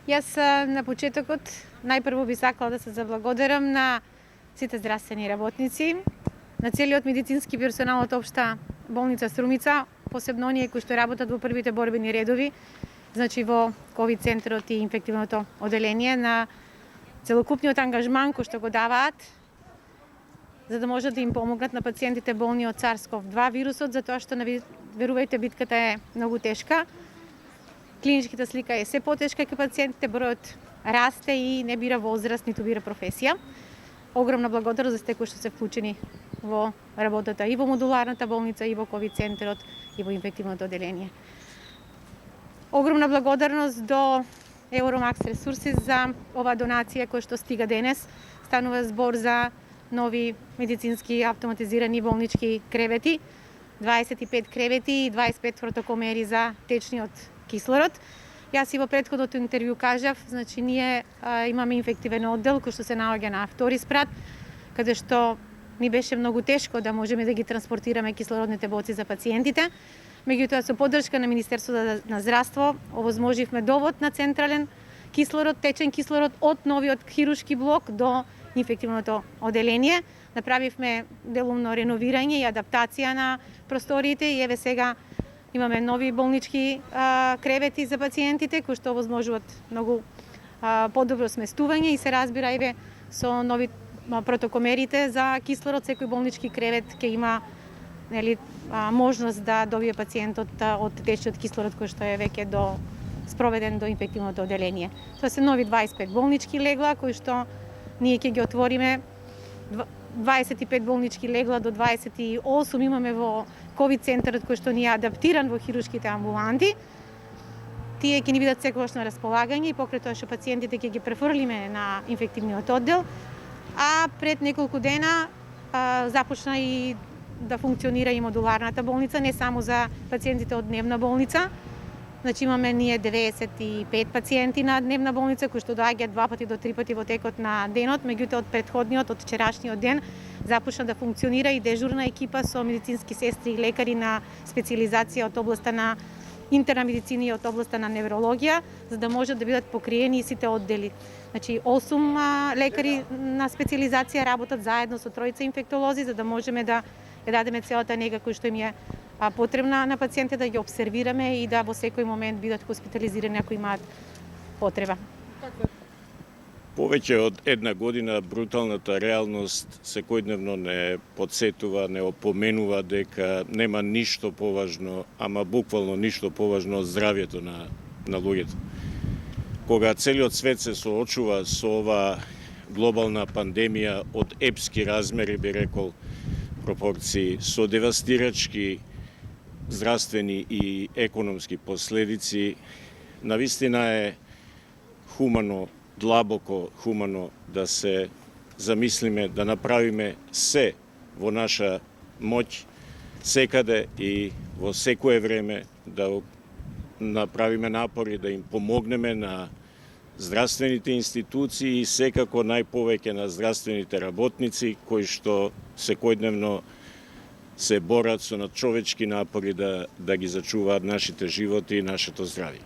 Јас на почетокот најпрво би сакала да се заблагодарам на сите здравствени работници, на целиот медицински персонал од Општа болница Струмица, посебно оние кои што работат во првите борбени редови, значи во ковид центарот и инфективното оделение, на целокупниот ангажман кој што го даваат за да можат да им помогнат на пациентите болни од SARS-CoV-2 вирусот, затоа што верувајте, битката е многу тешка. Клиничката слика е се потешка кај пациентите, бројот расте и не бира возраст, ниту бира професија. Огромна благодарност за сте кои што се вклучени во работата и во модуларната болница, и во ковид центарот, и во инфективното оделение. Огромна благодарност до Euromax Resources за оваа донација која што стига денес. Станува збор за нови медицински автоматизирани болнички кревети, 25 кревети и 25 фотокомери за течниот кислород. Јас и во претходното интервју кажав, значи ние имаме инфективен оддел кој што се наоѓа на втори спрат, каде што ни беше многу тешко да можеме да ги транспортираме кислородните боци за пациентите. Меѓутоа, со поддршка на Министерството на здравство, овозможивме довод на централен кислород, течен кислород од новиот хируршки блок до инфективното оделение. Направивме делумно реновирање и адаптација на просториите и еве сега имаме нови болнички кревети за пациентите кои што овозможуваат многу подобро сместување и се разбира еве со нови протокомерите за кислород, секој болнички кревет ќе има можност да добие пациентот од течниот кислород кој што е веќе спроведен до инфективното оделение. Тоа се нови 25 болнички легла кои што ние ќе ги отвориме. 25 болнички легла до 28 имаме во ковид центарот кој што ни е адаптиран во хируршките амбуланти. Тие ќе ни бидат секогаш на располагање и покрај тоа што пациентите ќе ги префрлиме на инфективниот оддел. А пред неколку дена започна и да функционира и модуларната болница, не само за пациентите од дневна болница. Значи имаме ние 95 пациенти на дневна болница кои што доаѓаат 2 пати до 3 пати во текот на денот, меѓутоа од претходниот, од вчерашниот ден започна да функционира и дежурна екипа со медицински сестри и лекари на специализација од областа на интерна медицина и од областа на неврологија, за да можат да бидат покриени сите оддели. Значи 8 лекари на специализација работат заедно со тројца инфектолози за да можеме да ја дадеме целата нега која што им е потребна на пациентите, да ги обсервираме и да во секој момент бидат хоспитализирани ако имаат потреба. Повеќе од една година бруталната реалност секојдневно не подсетува, не опоменува дека нема ништо поважно, ама буквално ништо поважно од здравјето на луѓето. Кога целиот свет се соочува со ова глобална пандемија од епски размери, би рекол, пропорции, со девастирачки здравствени и економски последици, навистина е хумано, длабоко хумано да се замислиме, да направиме се во наша моќ, секаде и во секое време да направиме напори да им помогнеме на здравствените институции и секако најповеќе на здравствените работници кои што секојдневно се борат со надчовечки напори да ги зачуваат нашите животи и нашето здравје.